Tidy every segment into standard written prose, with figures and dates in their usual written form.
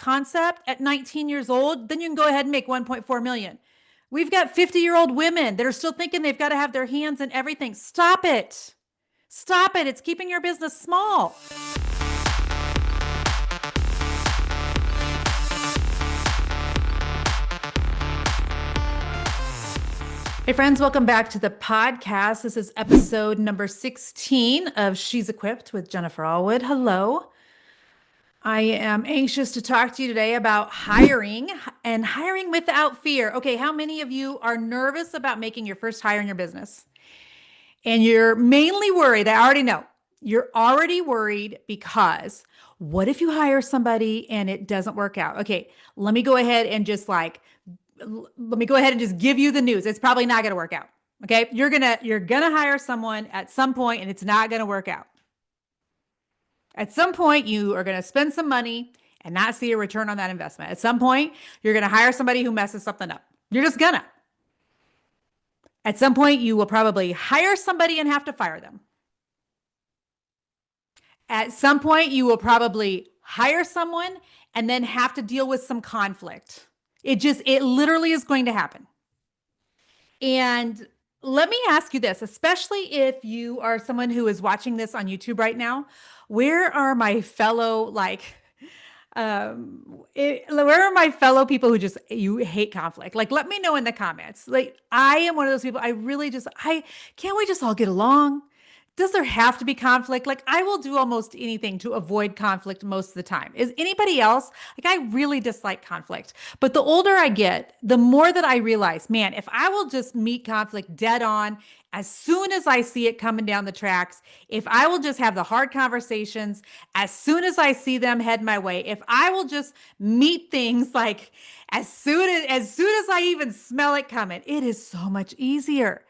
concept at 19 years old, then you can go ahead and make 1.4 million. We've got 50-year-old women that are still thinking they've got to have their hands in everything. Stop it. Stop it. It's keeping your business small. Hey friends, welcome back to the podcast. This is episode number 16 of She's Equipped with Jennifer Allwood. Hello. I am anxious to talk to you today about hiring and hiring without fear. Okay, how many of you are nervous about making your first hire in your business? And you're mainly worried, I already know. You're already worried because what if you hire somebody and it doesn't work out? Okay, let me go ahead and just give you the news. It's probably not going to work out. Okay. You're going to hire someone at some point and it's not going to work out. At some point, you are going to spend some money and not see a return on that investment. At some point, you're going to hire somebody who messes something up. You're just gonna. At some point, you will probably hire somebody and have to fire them. At some point, you will probably hire someone and then have to deal with some conflict. It literally is going to happen. And let me ask you this, especially if you are someone who is watching this on YouTube right now, where are my fellow, where are my fellow people who you hate conflict? Like, let me know in the comments. Like, I am one of those people, can't we just all get along? Does there have to be conflict? Like, I will do almost anything to avoid conflict most of the time. Is anybody else? Like, I really dislike conflict. But the older I get, the more that I realize, man, if I will just meet conflict dead on, as soon as I see it coming down the tracks, if I will just have the hard conversations, as soon as I see them head my way, if I will just meet things like as soon as I even smell it coming, it is so much easier.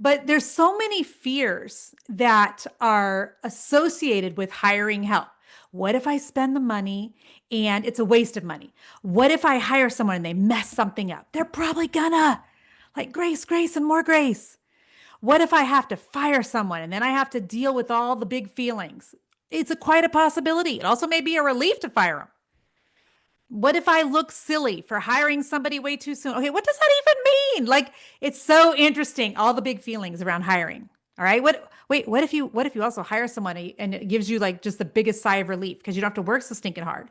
But there's so many fears that are associated with hiring help. What if I spend the money and it's a waste of money? What if I hire someone and they mess something up? They're probably gonna. Like, grace, and more grace. What if I have to fire someone and then I have to deal with all the big feelings? It's quite a possibility. It also may be a relief to fire them. What if I look silly for hiring somebody way too soon? Okay, what does that even mean? Like, it's so interesting, all the big feelings around hiring. All right. What if you also hire someone and it gives you like just the biggest sigh of relief because you don't have to work so stinking hard?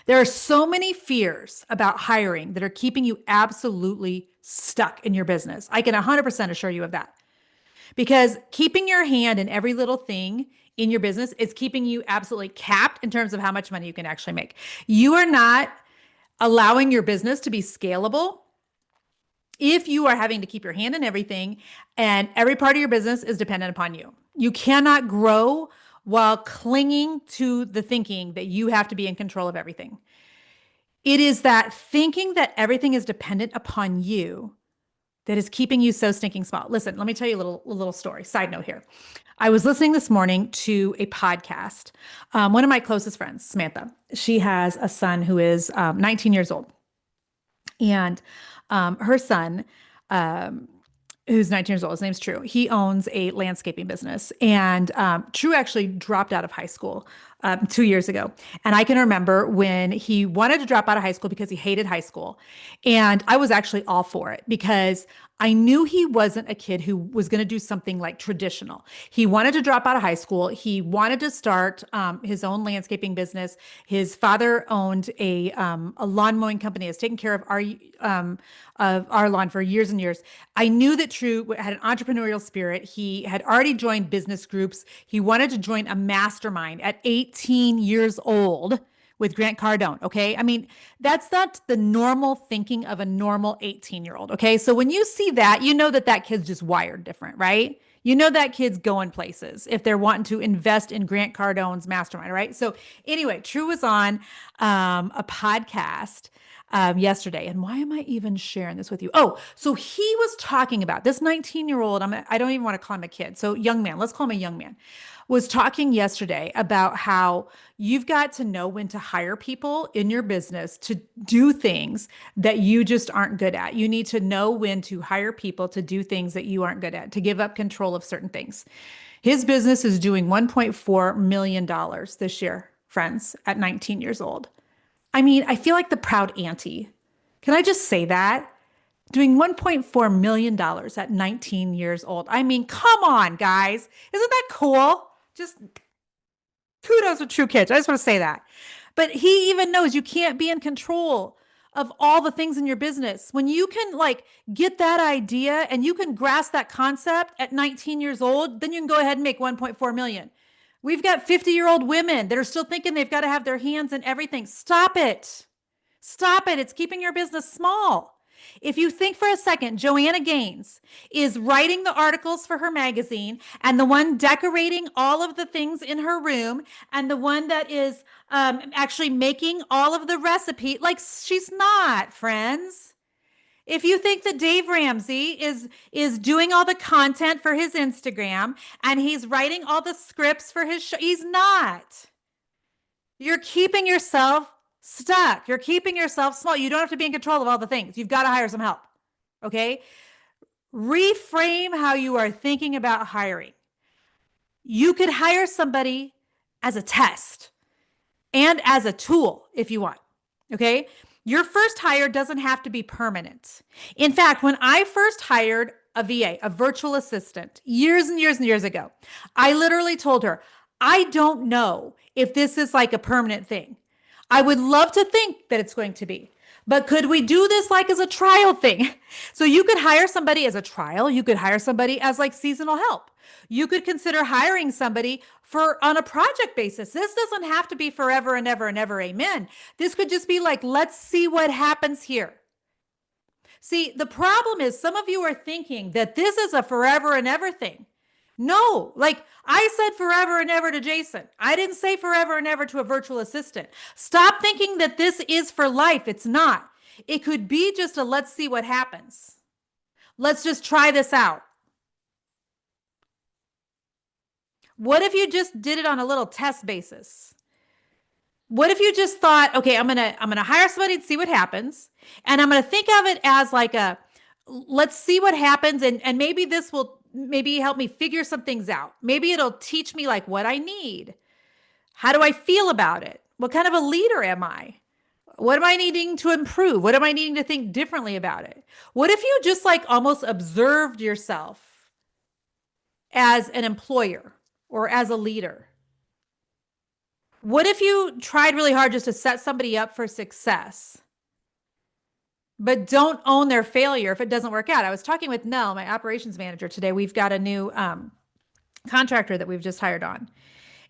There are so many fears about hiring that are keeping you absolutely stuck in your business. I can 100% assure you of that. Because keeping your hand in every little thing in your business is keeping you absolutely capped in terms of how much money you can actually make. You are not allowing your business to be scalable if you are having to keep your hand in everything and every part of your business is dependent upon you. You cannot grow while clinging to the thinking that you have to be in control of everything. It is that thinking that everything is dependent upon you that is keeping you so stinking small. Listen, let me tell you a little story. Side note here. I was listening this morning to a podcast. One of my closest friends, Samantha, she has a son who is 19 years old. And her son, who's 19 years old, his name's True. He owns a landscaping business. And True actually dropped out of high school 2 years ago. And I can remember when he wanted to drop out of high school because he hated high school. And I was actually all for it because I knew he wasn't a kid who was going to do something like traditional. He wanted to drop out of high school. He wanted to start his own landscaping business. His father owned a lawn mowing company that's taken care of our lawn for years and years. I knew that True had an entrepreneurial spirit. He had already joined business groups. He wanted to join a mastermind at 18 years old with Grant Cardone. Okay. I mean, that's not the normal thinking of a normal 18-year-old. Okay. So when you see that, you know that kid's just wired different, right? You know that kid's going places if they're wanting to invest in Grant Cardone's mastermind, right? So anyway, True was on a podcast yesterday. And why am I even sharing this with you? Oh, so he was talking about this 19-year-old, I don't even want to call him a kid. So young man, let's call him a young man, was talking yesterday about how you've got to know when to hire people in your business to do things that you just aren't good at. You need to know when to hire people to do things that you aren't good at, to give up control of certain things. His business is doing $1.4 million this year friends, at 19 years old. I mean, I feel like the proud auntie. Can I just say that? Doing $1.4 million at 19 years old. I mean, come on, guys. Isn't that cool? Just kudos to true kids. I just want to say that. But he even knows you can't be in control of all the things in your business. When you can like get that idea and you can grasp that concept at 19 years old, then you can go ahead and make 1.4 million. We've got 50-year-old women that are still thinking they've got to have their hands in everything. Stop it. Stop it. It's keeping your business small. If you think for a second, Joanna Gaines is writing the articles for her magazine and the one decorating all of the things in her room and the one that is actually making all of the recipe, like she's not, friends. If you think that Dave Ramsey is doing all the content for his Instagram and he's writing all the scripts for his show, he's not. You're keeping yourself stuck. You're keeping yourself small. You don't have to be in control of all the things. You've got to hire some help. Okay? Reframe how you are thinking about hiring. You could hire somebody as a test and as a tool if you want. Okay? Your first hire doesn't have to be permanent. In fact, when I first hired a VA, a virtual assistant, years and years and years ago, I literally told her, I don't know if this is like a permanent thing. I would love to think that it's going to be, but could we do this like as a trial thing? So you could hire somebody as a trial. You could hire somebody as like seasonal help. You could consider hiring somebody for on a project basis. This doesn't have to be forever and ever and ever. Amen. This could just be like, let's see what happens here. See, the problem is some of you are thinking that this is a forever and ever thing. No, like I said forever and ever to Jason. I didn't say forever and ever to a virtual assistant. Stop thinking that this is for life. It's not. It could be just a let's see what happens. Let's just try this out. What if you just did it on a little test basis? What if you just thought, okay, I'm gonna hire somebody and see what happens, and I'm gonna think of it as like a let's see what happens, and maybe this will maybe help me figure some things out. Maybe it'll teach me like what I need. How do I feel about it? What kind of a leader am I? What am I needing to improve? What am I needing to think differently about it? What if you just like almost observed yourself as an employer or as a leader? What if you tried really hard just to set somebody up for success, but don't own their failure if it doesn't work out? I was talking with Nell, my operations manager, today. We've got a new contractor that we've just hired on.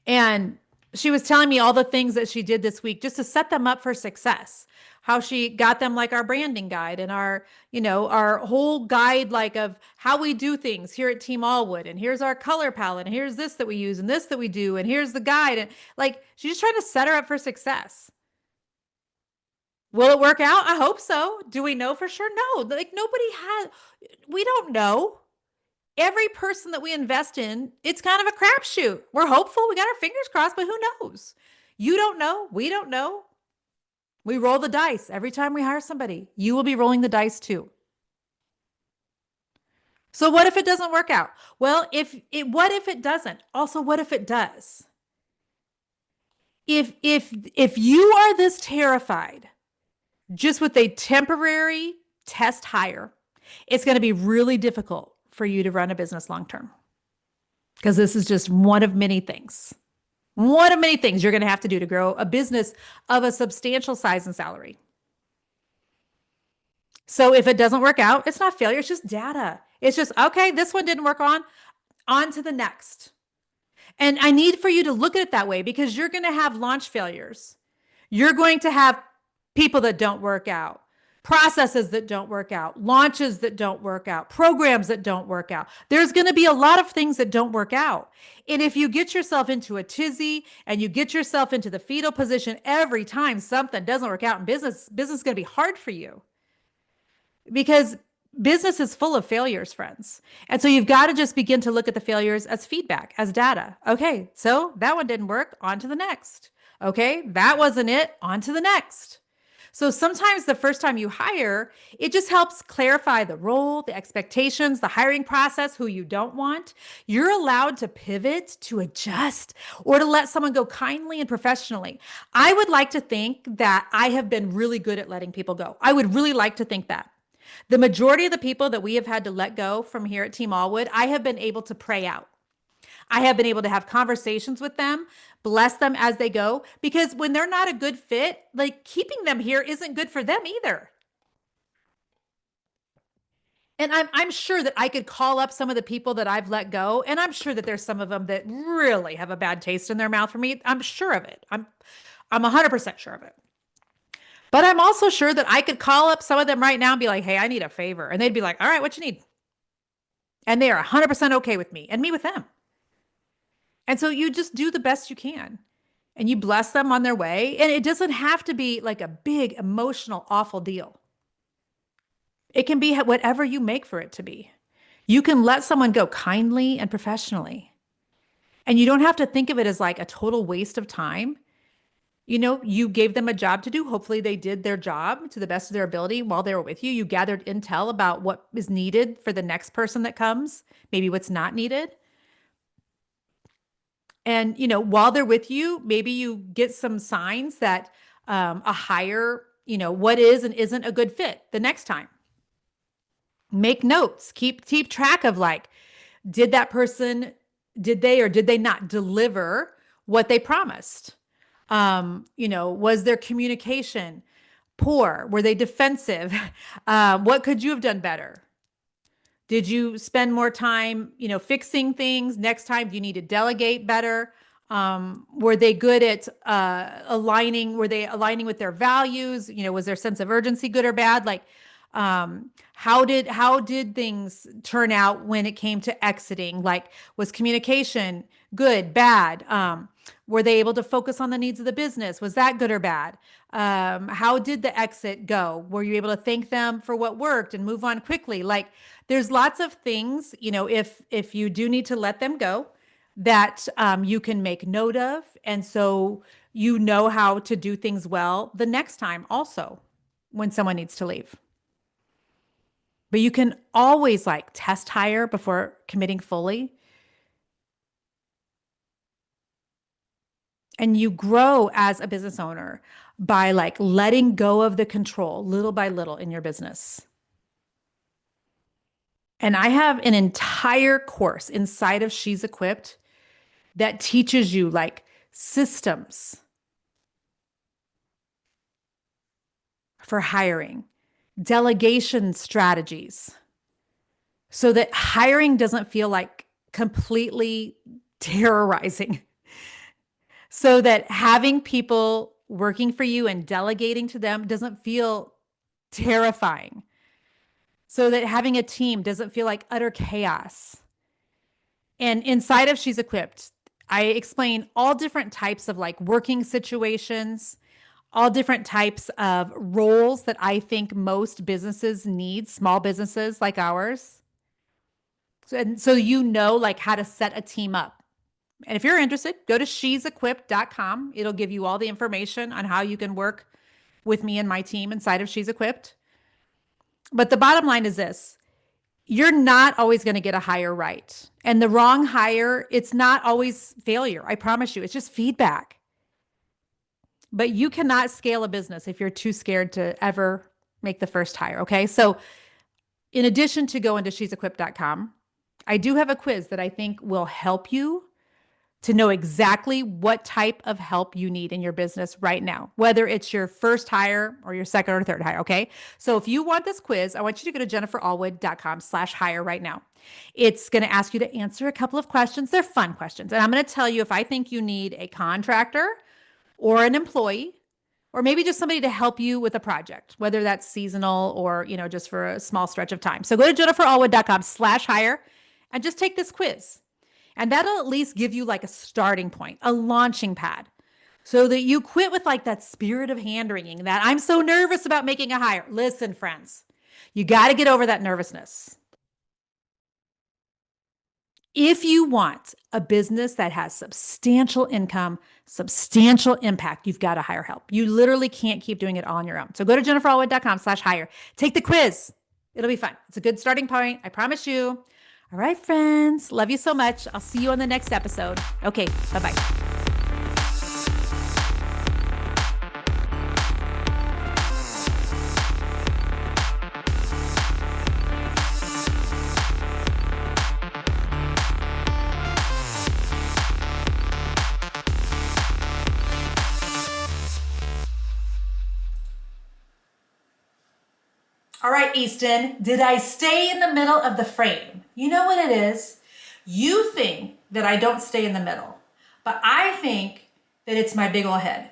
And she was telling me all the things that she did this week just to set them up for success. How she got them like our branding guide and our, our whole guide like of how we do things here at Team Allwood. And here's our color palette. And here's this that we use and this that we do. And here's the guide. And like, she's just trying to set her up for success. Will it work out? I hope so. Do we know for sure? No, like we don't know. Every person that we invest in, it's kind of a crapshoot. We're hopeful. We got our fingers crossed, but who knows? You don't know. We don't know. We roll the dice every time we hire somebody. You will be rolling the dice too. So what if it doesn't work out? Well, what if it doesn't? Also, what if it does? If you are this terrified just with a temporary test hire, it's going to be really difficult for you to run a business long-term, because this is just one of many things. One of many things you're going to have to do to grow a business of a substantial size and salary. So if it doesn't work out, it's not failure. It's just data. It's just, okay, this one didn't work on to the next. And I need for you to look at it that way, because you're going to have launch failures. You're going to have people that don't work out, processes that don't work out, launches that don't work out, programs that don't work out. There's going to be a lot of things that don't work out. And if you get yourself into a tizzy and you get yourself into the fetal position every time something doesn't work out in business is going to be hard for you, because business is full of failures, friends. And so you've got to just begin to look at the failures as feedback, as data. Okay, so that one didn't work, on to the next. Okay, that wasn't it, on to the next. So sometimes the first time you hire, it just helps clarify the role, the expectations, the hiring process, who you don't want. You're allowed to pivot, to adjust, or to let someone go kindly and professionally. I would like to think that I have been really good at letting people go. I would really like to think that. The majority of the people that we have had to let go from here at Team Allwood, I have been able to pray out. I have been able to have conversations with them, bless them as they go, because when they're not a good fit, like keeping them here isn't good for them either. And I'm sure that I could call up some of the people that I've let go, and I'm sure that there's some of them that really have a bad taste in their mouth for me. I'm sure of it. I'm 100% sure of it. But I'm also sure that I could call up some of them right now and be like, "Hey, I need a favor." And they'd be like, "All right, what you need?" And they are 100% okay with me and me with them. And so you just do the best you can and you bless them on their way. And it doesn't have to be like a big, emotional, awful deal. It can be whatever you make for it to be. You can let someone go kindly and professionally. And you don't have to think of it as like a total waste of time. You know, you gave them a job to do. Hopefully, they did their job to the best of their ability while they were with you. You gathered intel about what is needed for the next person that comes, maybe what's not needed. And, you know, while they're with you, maybe you get some signs that a hire, you know, what is and isn't a good fit the next time. Make notes, keep track of like, did that person, did they or did they not deliver what they promised? You know, was their communication poor? Were they defensive? What could you have done better? Did you spend more time, you know, fixing things? Next time, do you need to delegate better? Were they good at aligning? Were they aligning with their values? You know, was their sense of urgency good or bad? Like, how did things turn out when it came to exiting? Like, was communication good, bad? Were they able to focus on the needs of the business? Was that good or bad? How did the exit go? Were you able to thank them for what worked and move on quickly? Like, there's lots of things, you know, if you do need to let them go, that you can make note of, and so you know how to do things well the next time also when someone needs to leave. But you can always like test hire before committing fully. And you grow as a business owner by like letting go of the control little by little in your business. And I have an entire course inside of She's Equipped that teaches you like systems for hiring, delegation strategies, so that hiring doesn't feel like completely terrorizing. So that having people working for you and delegating to them doesn't feel terrifying. So that having a team doesn't feel like utter chaos. And inside of She's Equipped, I explain all different types of like working situations, all different types of roles that I think most businesses need, small businesses like ours. And so you know like how to set a team up. And if you're interested, go to she'sequipped.com. It'll give you all the information on how you can work with me and my team inside of She's Equipped. But the bottom line is this: you're not always going to get a hire right. And the wrong hire, it's not always failure. I promise you, it's just feedback. But you cannot scale a business if you're too scared to ever make the first hire. Okay. So, in addition to going to she'sequipped.com, I do have a quiz that I think will help you to know exactly what type of help you need in your business right now, whether it's your first hire or your second or third hire. Okay. So if you want this quiz, I want you to go to jenniferallwood.com/hire right now. It's going to ask you to answer a couple of questions. They're fun questions. And I'm going to tell you if I think you need a contractor or an employee, or maybe just somebody to help you with a project, whether that's seasonal or, you know, just for a small stretch of time. So go to jenniferallwood.com/hire and just take this quiz. And that'll at least give you like a starting point, a launching pad, so that you quit with like that spirit of hand wringing that I'm so nervous about making a hire. Listen, friends, you got to get over that nervousness. If you want a business that has substantial income, substantial impact, you've got to hire help. You literally can't keep doing it all on your own. So go to jenniferallwood.com/hire. Take the quiz. It'll be fun. It's a good starting point. I promise you. All right, friends. Love you so much. I'll see you on the next episode. Okay, bye-bye. All right, Easton, did I stay in the middle of the frame? You know what it is? You think that I don't stay in the middle, but I think that it's my big ol' head.